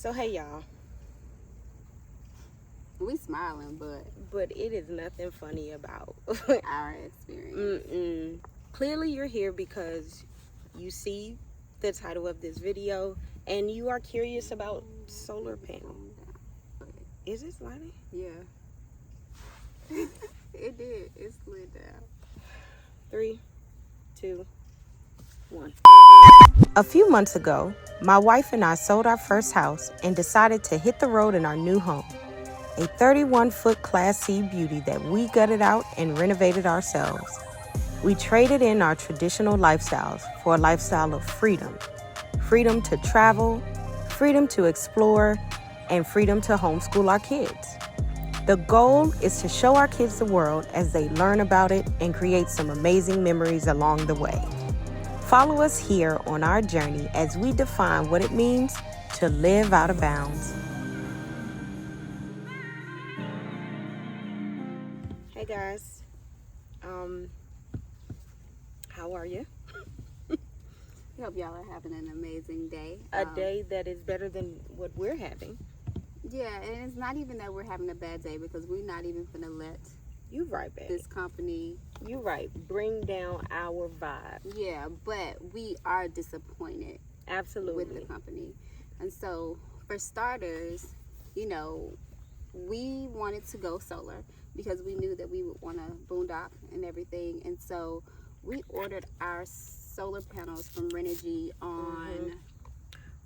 So hey y'all, We smiling, but it is nothing funny about our experience. Clearly you're here because you see the title of this video and you are curious about solar panel. Is it sliding? Yeah. It did. It slid down. 3, 2, 1. A few months ago, my wife and I sold our first house and decided to hit the road in our new home. A 31-foot Class C beauty that we gutted out and renovated ourselves. We traded in our traditional lifestyles for a lifestyle of freedom. Freedom to travel, freedom to explore, and freedom to homeschool our kids. The goal is to show our kids the world as they learn about it and create some amazing memories along the way. Follow us here on our journey as we define what it means to live out of bounds. Hey guys, how are you? We hope y'all are having an amazing day. A day that is better than what we're having. Yeah, and it's not even that we're having a bad day because we're not even gonna let You right, babe. this company. You right. Bring down our vibe. Yeah, but we are disappointed Absolutely. with the company, and so for starters, we wanted to go solar because we knew that we would want to boondock and everything, and so we ordered our solar panels from Renogy on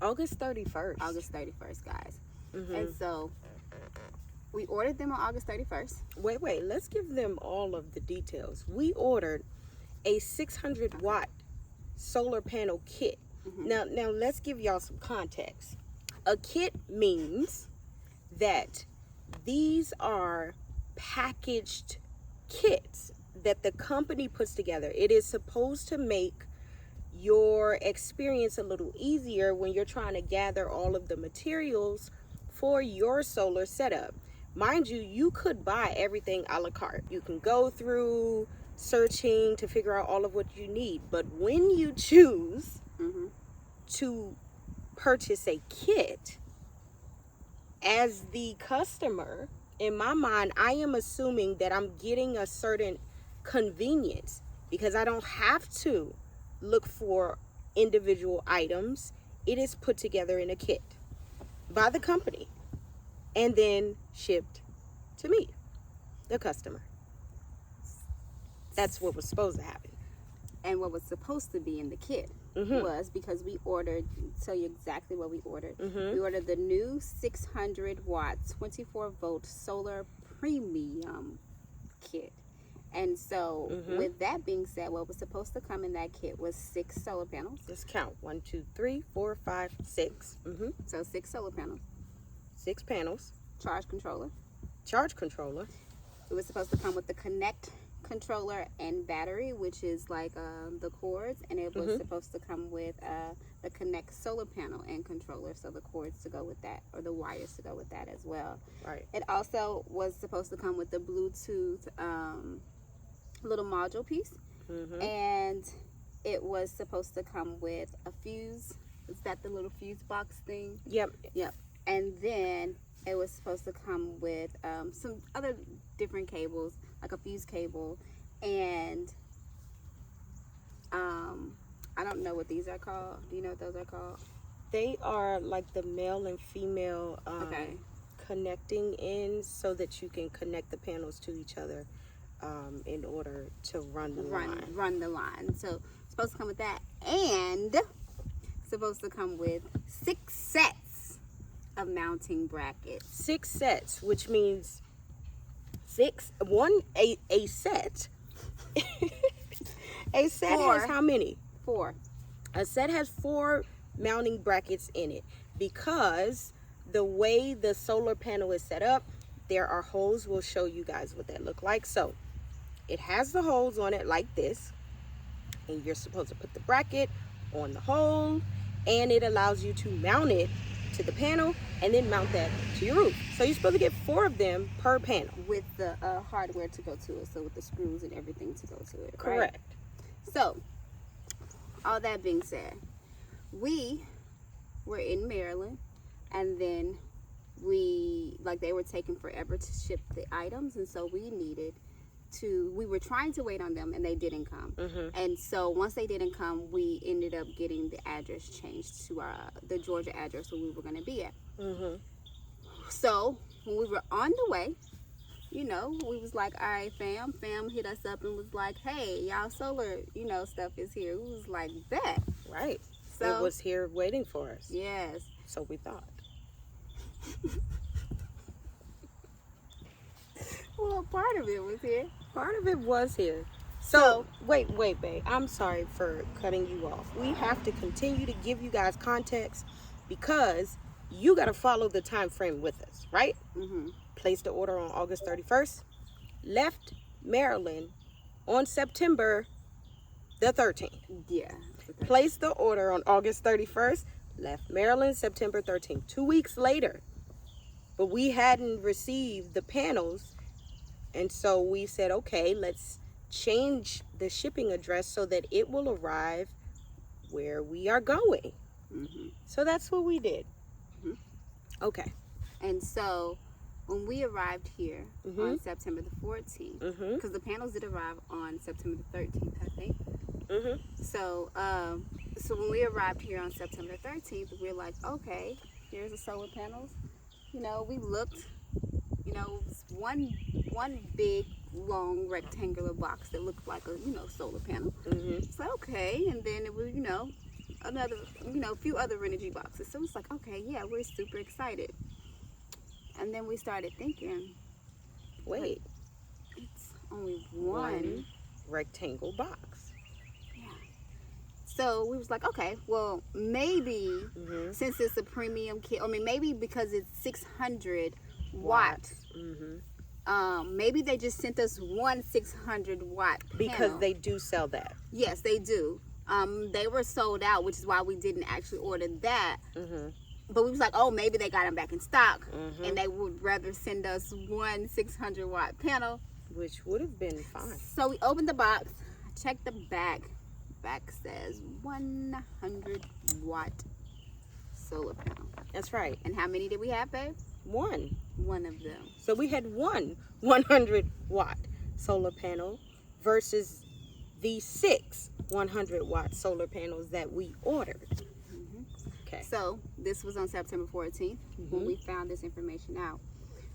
August 31st. August 31st, guys. Mm-hmm. And so we ordered them on August 31st. Wait. Let's give them all of the details. We ordered a 600 watt solar panel kit. Mm-hmm. Now let's give y'all some context. A kit means that these are packaged kits that the company puts together. It is supposed to make your experience a little easier when you're trying to gather all of the materials for your solar setup. Mind you, you could buy everything a la carte. You can go through searching to figure out all of what you need. But when you choose to purchase a kit, as the customer, in my mind, I am assuming that I'm getting a certain convenience because I don't have to look for individual items. It is put together in a kit by the company and then shipped to me, the customer. That's what was supposed to happen. And what was supposed to be in the kit was, because we ordered, tell you exactly what we ordered. We ordered the new 600 watt 24 volt solar premium kit. And so with that being said, what was supposed to come in that kit was 6 solar panels. Let's count. 1, 2, 3, 4, 5, 6. So 6 solar panels. 6 panels. Charge controller. It was supposed to come with the Connect controller and battery, which is like the cords, and it was supposed to come with the Connect solar panel and controller, so the cords to go with that, or the wires to go with that as well. Right. It also was supposed to come with the Bluetooth little module piece, and it was supposed to come with a fuse. Is that the little fuse box thing? Yep. And then it was supposed to come with some other different cables, like a fuse cable, and I don't know what these are called. Do you know what those are called? They are like the male and female connecting ends so that you can connect the panels to each other in order to run the line. Run the line. So it's supposed to come with that, and supposed to come with 6 sets of mounting brackets. 6 sets, which means a set. A set has how many? 4. A set has 4 mounting brackets in it because the way the solar panel is set up, there are holes. We'll show you guys what that look like. So it has the holes on it like this, and you're supposed to put the bracket on the hole, and it allows you to mount it to the panel and then mount that to your roof. So you're supposed to get 4 of them per panel with the hardware to go to it, so with the screws and everything to go to it. Correct. Right? So all that being said, we were in Maryland And then they were taking forever to ship the items, and so we were trying to wait on them, and they didn't come. And so once they didn't come, we ended up getting the address changed to the Georgia address where we were going to be at. So when we were on the way, we was like, all right, fam hit us up and was like, hey, y'all solar stuff is here. We was like, bet. Right. So it was here waiting for us. Yes. So we thought. Well, part of it was here. Part of it was here. So wait, babe. I'm sorry for cutting you off. We have to continue to give you guys context because you got to follow the time frame with us, right? Placed the order on August 31st. Left Maryland on September the 13th. Yeah. Placed the order on August 31st. Left Maryland September 13th. 2 weeks later. But we hadn't received the panels. And so we said, okay, let's change the shipping address so that it will arrive where we are going. So that's what we did. Okay. And so when we arrived here on September the 14th, because the panels did arrive on September the 13th, I think. So when we arrived here on September 13th, we were like, okay, here's the solar panels. We looked, it was one big, long, rectangular box that looked like a, solar panel. It's like, okay. And then it was, another, a few other Renogy boxes. So it's like, okay, yeah, we're super excited. And then we started thinking, wait, it's only one rectangle box. So we was like, okay, well, maybe since it's a premium kit, maybe because it's 600 watts, maybe they just sent us one 600 watt panel. Because they do sell that. Yes, they do. They were sold out, which is why we didn't actually order that. But we was like, oh, maybe they got them back in stock, and they would rather send us one 600 watt panel. Which would have been fine. So we opened the box, checked the back. Back says 100 watt solar panel. That's right. And how many did we have, babe? One of them. So we had one 100 watt solar panel versus the 6 100 watt solar panels that we ordered. Okay. So this was on September 14th when we found this information out.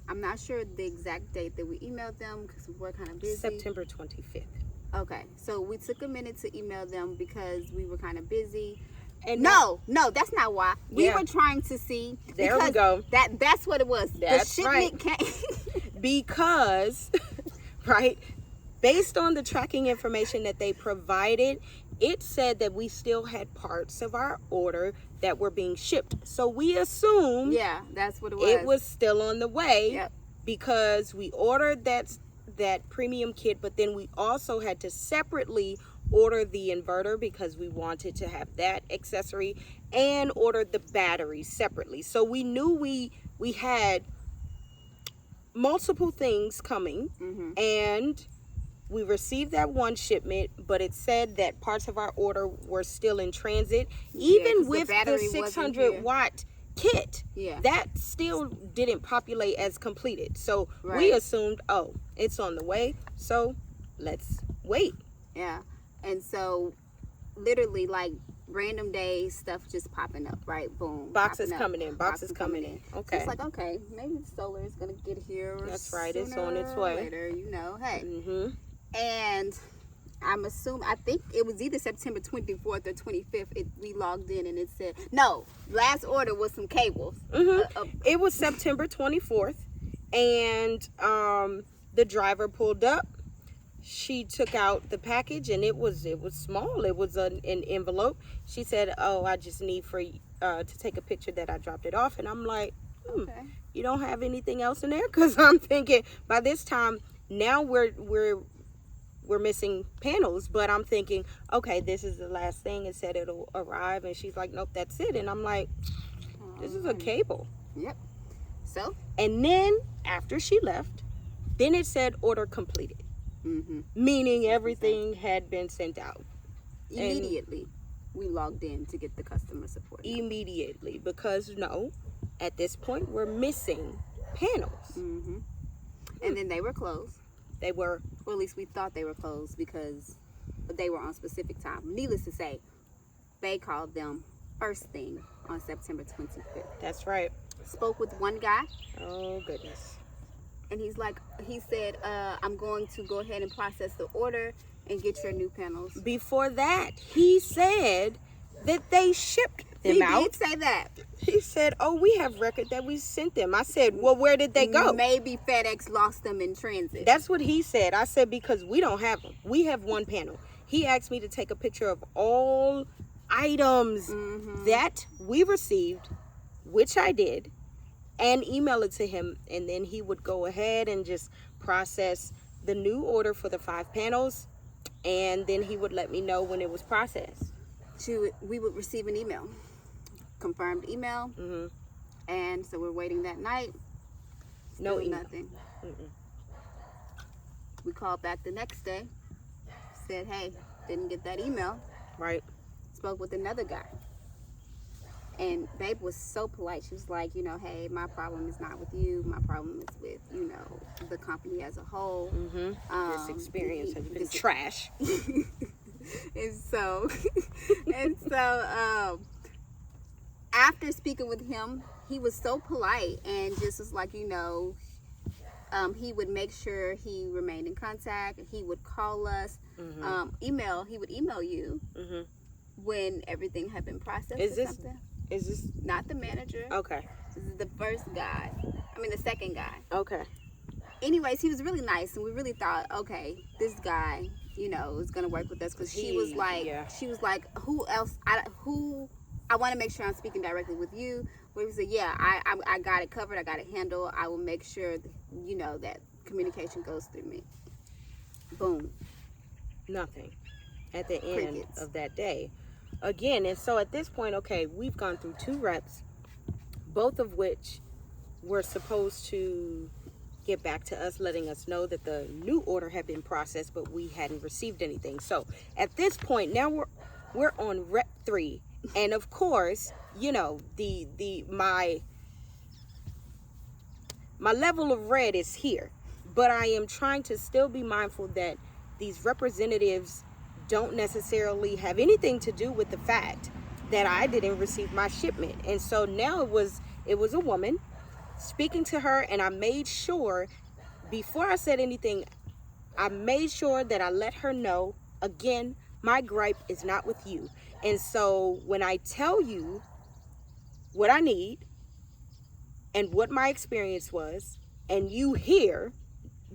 I'm not sure the exact date that we emailed them because we were kind of busy. September 25th. Okay, so we took a minute to email them because we were kind of busy. And no, that's not why. We were trying to see. There we go. That's what it was. That's the shipment came. Because, right, based on the tracking information that they provided, it said that we still had parts of our order that were being shipped. So we assumed that's what it was. It was still on the way. Yep. Because we ordered that premium kit, but then we also had to separately order the inverter because we wanted to have that accessory and order the battery separately. So we knew we had multiple things coming, and we received that one shipment, but it said that parts of our order were still in transit, even with the 600 watt kit. That still didn't populate as completed. So we assumed, oh, it's on the way, so let's wait. And so literally like random days, stuff just popping up, right? Boom. Boxes coming in. Okay. So it's like, okay, maybe the solar is gonna get here. That's right. It's on its way. Later, hey. And I think it was either September 24th or 25th. We logged in and it said, no, last order was some cables. It was September 24th, and the driver pulled up. She took out the package, and it was small. It was an envelope. She said, oh, I just need for to take a picture that I dropped it off. And I'm like, okay. You don't have anything else in there? Because I'm thinking by this time, now we're missing panels, but I'm thinking, okay, this is the last thing. It said it'll arrive, and she's like, nope, that's it. And I'm like, this is a cable. Yep. So? And then after she left, then it said order completed. Meaning everything had been sent out. Immediately, we logged in to get the customer support. Immediately, because At this point, we're missing panels. Mm-hmm. And then they were closed. They were, or at least we thought they were closed because they were on specific time. Needless to say, they called them first thing on September 25th. that's right. Spoke with one guy, Oh, goodness. and he said, I'm going to go ahead and process the order and get your new panels. Before that, he said that they shipped them He out. did say that. He said, oh, we have record that we sent them. I said, well, where did they go? Maybe FedEx lost them in transit. That's what he said. I said, because we don't have them. We have one panel. He asked me to take a picture of all items that we received, which I did, and email it to him. And then he would go ahead and just process the new order for the 5 panels. And then he would let me know when it was processed. We would receive an email, confirmed email, and so we're waiting that night. No Still email. nothing. We called back the next day, said, hey, didn't get that email. Right. Spoke with another guy, and babe was so polite. She was like, hey, my problem is not with you, my problem is with the company as a whole. This experience has been trash. and so after speaking with him, he was so polite and just was like, he would make sure he remained in contact. He would call us, he would email you when everything had been processed. Is this Not the manager. okay? This is the the second guy. Okay. Anyways, he was really nice, and we really thought, okay, this guy, is gonna work with us, because she was like, who else? I want to make sure I'm speaking directly with you. Where he said, yeah, I got it covered. I got it handled. I will make sure that communication goes through me. Boom. Nothing at the end Crickets. of that day. Again, and so at this point, okay, we've gone through 2 reps, both of which were supposed to get back to us, letting us know that the new order had been processed, but we hadn't received anything. So at this point, now we're on rep 3, and of course, my level of red is here, but I am trying to still be mindful that these representatives don't necessarily have anything to do with the fact that I didn't receive my shipment. And so now it was a woman, speaking to her, and I made sure, before I said anything, I made sure that I let her know, again, my gripe is not with you. And so when I tell you what I need and what my experience was, and you hear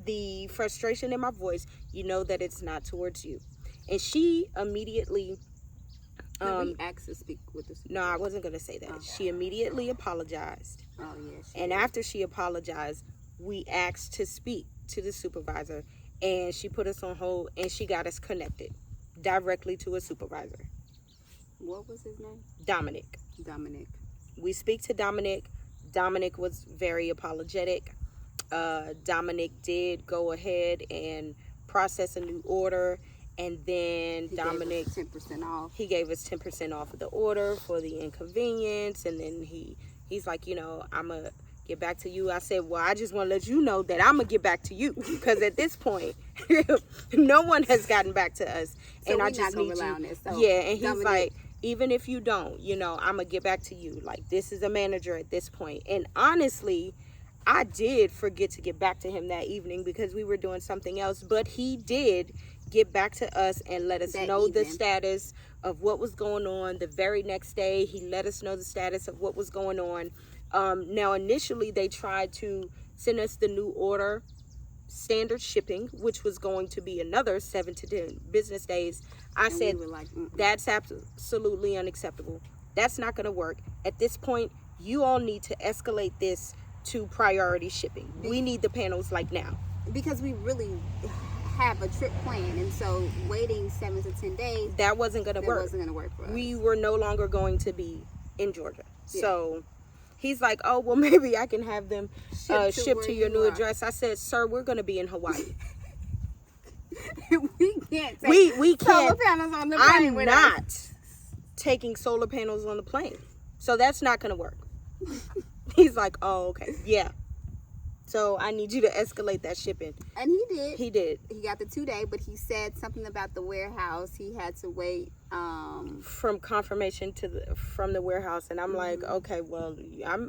the frustration in my voice, you know that it's not towards you. And she immediately we asked to speak with the supervisor. no, I wasn't going to say that. Okay. She immediately apologized. Oh, yeah. And after she apologized, we asked to speak to the supervisor, and she put us on hold, and she got us connected directly to a supervisor. What was his name? Dominic. We speak to Dominic. Dominic was very apologetic. Dominic did go ahead and process a new order, and then Dominic, gave us 10% off. He gave us 10% off of the order for the inconvenience, and then he's like, I'm gonna get back to you. I said, well, I just want to let you know that I'm gonna get back to you, because at this point, no one has gotten back to us, So and I we're just not gonna need rely you. on this. So Yeah, and he's Dominic, like, even if you don't, I'm gonna get back to you. Like, this is a manager at this point. And honestly, I did forget to get back to him that evening because we were doing something else, but he did get back to us and let us know the status of what was going on. The very next day, he let us know the status of what was going on. Now, initially, they tried to send us the new order, standard shipping, which was going to be another 7 to 10 business days. I said, we were like, that's absolutely unacceptable. That's not going to work. At this point, you all need to escalate this to priority shipping. We need the panels like now. Because we really have a trip planned, and so waiting 7 to 10 days, that wasn't going to work. Wasn't going to work for us. We were no longer going to be in Georgia. Yeah. So he's like, oh, well, maybe I can have them shipped to your new address. I said, sir, we're going to be in Hawaii. We can't take we can't. solar panels on the plane. I'm not taking solar panels on the plane. So that's not going to work. He's like, oh, okay, yeah. So I need you to escalate that shipping. And he did. He did. He got the 2-day, but he said something about the warehouse. He had to wait. From confirmation from the warehouse, and I'm like, okay, well,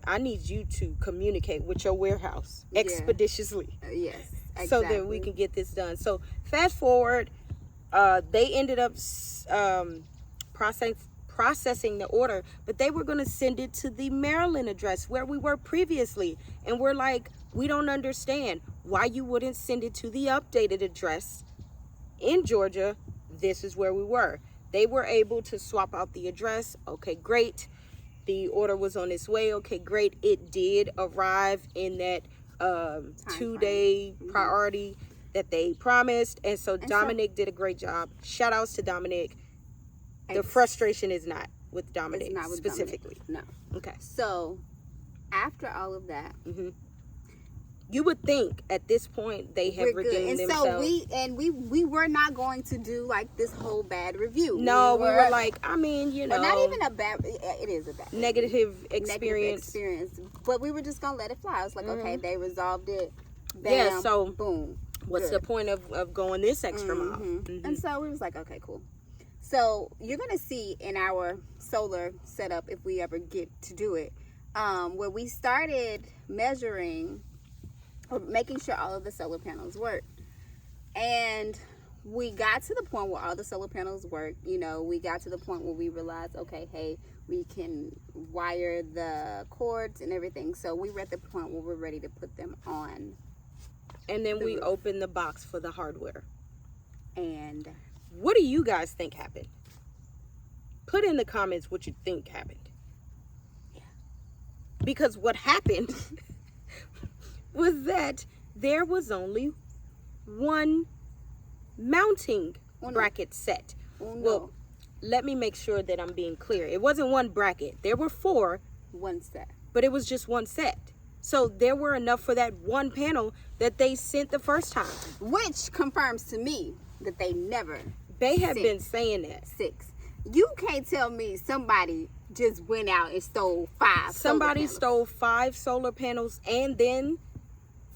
I need you to communicate with your warehouse expeditiously. Yes, exactly. So that we can get this done. So fast forward, they ended up processing the order, but they were going to send it to the Maryland address where we were previously, and we're like, we don't understand why you wouldn't send it to the updated address in Georgia. This is where we were. They were able to swap out the address. Okay, great. The order was on its way. Okay, great. It did arrive in that 2-day priority that they promised. And so Dominic did a great job. Shout outs to Dominic. The frustration is not with Dominic specifically. Dominic. No. Okay. So after all of that, you would think at this point they have redeemed themselves. So we were not going to do like this whole bad review. No, we were like, I mean, you know, not even a bad. It is a bad negative experience. But we were just gonna let it fly. I was like, okay, they resolved it. Bam, yeah. So boom. What's the point of going this extra mile? And so we was like, okay, cool. So you're gonna see in our solar setup, if we ever get to do it, where we started measuring. Making sure all of the solar panels work, and we got to the point where all the solar panels work. You know, we got to the point where we realized, okay, hey, we can wire the cords and everything. So we were at the point where we're ready to put them on. And then we opened the box for the hardware. And what do you guys think happened? Put in the comments what you think happened. Yeah. Because what happened was that there was only one mounting bracket set. Well, let me make sure that I'm being clear. It wasn't one bracket. There were 4. One set. But it was just one set. So there were enough for that one panel that they sent the first time. Which confirms to me that they never have been saying that. 6. You can't tell me somebody just went out and stole 5 Somebody stole 5 solar panels and then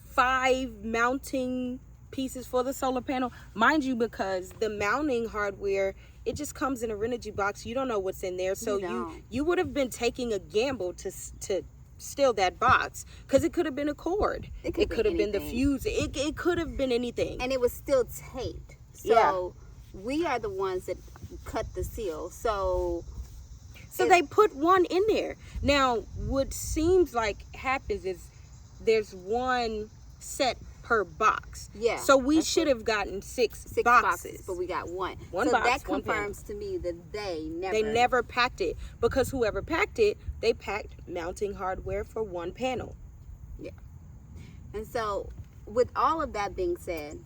5 mounting pieces for the solar panel, mind you, because the mounting hardware, it just comes in a Renogy box. You don't know what's in there, so you would have been taking a gamble to steal that box, because it could have been a cord, it could have been the fuse, it could have been anything, and it was still taped. So we are the ones that cut the seal. So they put one in there. Now what seems like happens is there's one set per box. Yeah. So we should have gotten 6 boxes. But we got one. One so box, that confirms to me that they never packed it, because whoever packed it, they packed mounting hardware for one panel. Yeah. And so with all of that being said,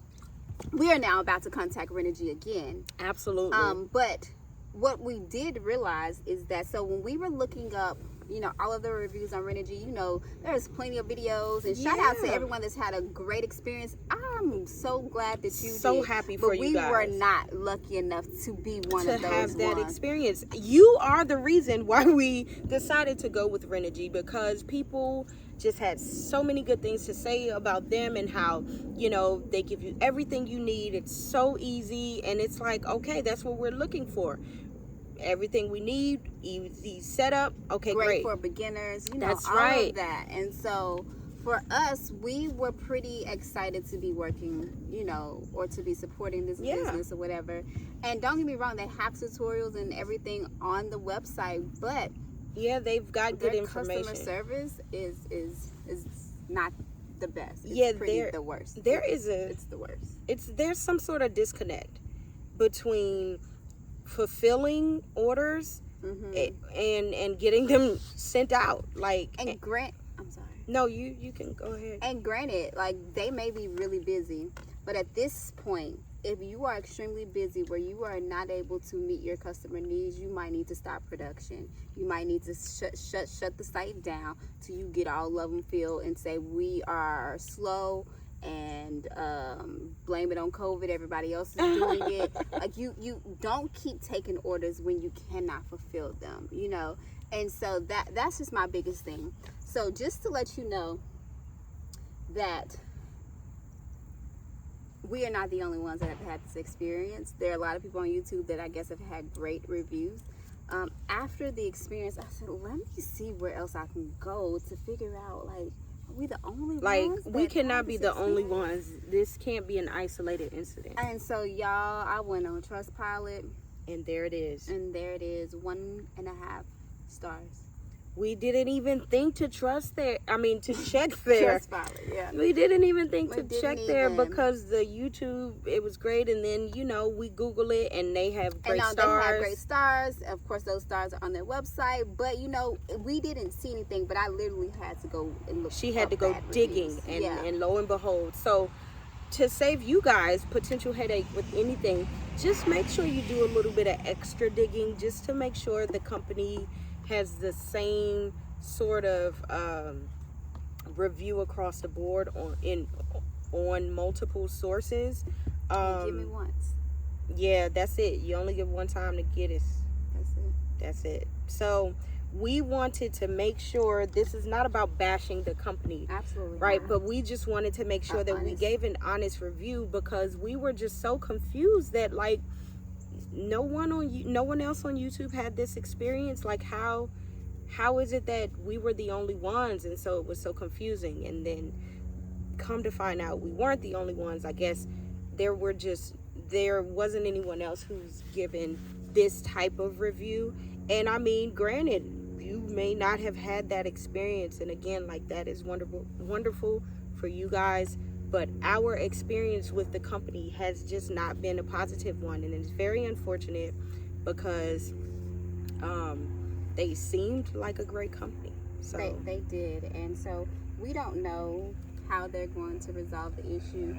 we are now about to contact Renogy again. Absolutely. But what we did realize is that, so when we were looking up, you know, all of the reviews on Renogy, you know, there's plenty of videos, and shout out to everyone that's had a great experience. I'm so glad that you so happy for you guys. But we were not lucky enough to be one of those to have that experience. You are the reason why we decided to go with Renogy, because people just had so many good things to say about them and how, you know, they give you everything you need. It's so easy, and it's like, okay, that's what we're looking for. Everything we need, easy setup. Okay, great for beginners. You know, that's all right. of that. And so for us, we were pretty excited to be working, you know, or to be supporting this business or whatever. And don't get me wrong, they have tutorials and everything on the website, but they've got good information. Customer service is not the best. It's the worst. It's the worst. There's some sort of disconnect between fulfilling orders and getting them sent out. Like, and I'm sorry. No, you can go ahead. And granted, like, they may be really busy, but at this point, if you are extremely busy where you are not able to meet your customer needs, you might need to stop production. You might need to shut the site down till you get all of them filled and say we are slow and blame it on COVID. Everybody else is doing it. Like, you don't keep taking orders when you cannot fulfill them, you know. And so that's just my biggest thing. So just to let you know that we are not the only ones that have had this experience. There are a lot of people on YouTube that I guess have had great reviews. After the experience, I said, let me see where else I can go to figure out, like, are we the only ones? We cannot be the only ones. This can't be an isolated incident. And so, y'all, I went on Trustpilot. And there it is. 1.5 stars. We didn't even think to to check there. Trustpilot, yeah. We didn't even think to check there because the YouTube, it was great. And then, we Google it and they have great stars. They have great stars. Of course, those stars are on their website. But, we didn't see anything. But I literally had to go and look. She had to go digging. And lo and behold. So, to save you guys potential headache with anything, just make sure you do a little bit of extra digging just to make sure the company has the same sort of review across the board on multiple sources. Give me once. Yeah, that's it. You only get one time to get it. That's it. So we wanted to make sure this is not about bashing the company. Absolutely. Right. Not. But we just wanted to make sure that we gave an honest review because we were just so confused that no one else on YouTube had this experience. Like how is it that we were the only ones? And so it was so confusing. And then come to find out we weren't the only ones. I guess there wasn't anyone else who's given this type of review. And I mean, granted, you may not have had that experience. And again, that is wonderful for you guys. But our experience with the company has just not been a positive one. And it's very unfortunate because they seemed like a great company. So they did. And so we don't know how they're going to resolve the issue.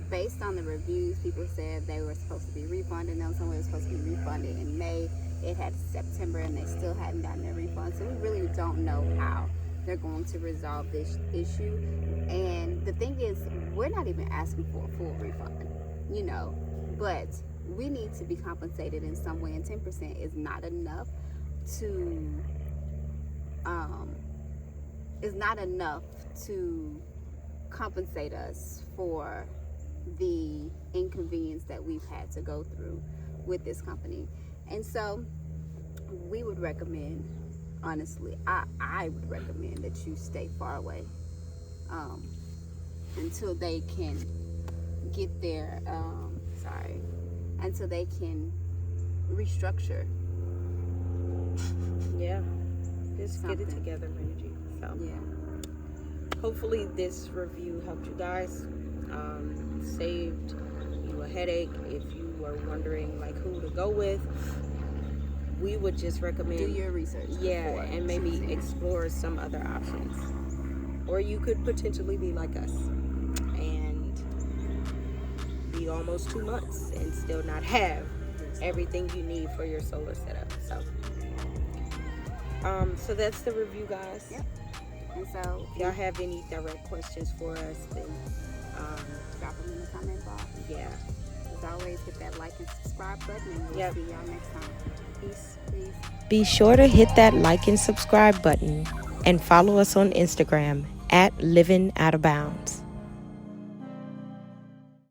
Based on the reviews, people said they were supposed to be refunded. Now someone was supposed to be refunded in May. It had September and they still hadn't gotten their refund. So we really don't know how they're going to resolve this issue. And the thing is, we're not even asking for a full refund, but we need to be compensated in some way, and 10% is not enough to compensate us for the inconvenience that we've had to go through with this company. And so we would recommend, honestly, I would recommend that you stay far away until they can get their until they can restructure. Yeah, just get it together, Renogy. So yeah, hopefully this review helped you guys, saved you a headache. If you were wondering who to go with, we would just recommend do your research. Yeah, and maybe explore some other options. Or you could potentially be like us and be almost 2 months and still not have everything you need for your solar setup. So that's the review, guys. Yep. And so if y'all have any direct questions for us, then drop them in the comment box. Yeah. As always, hit that like and subscribe button, and we'll see y'all next time. Peace. Be sure to hit that like and subscribe button and follow us on Instagram @Livin Outta Bounds.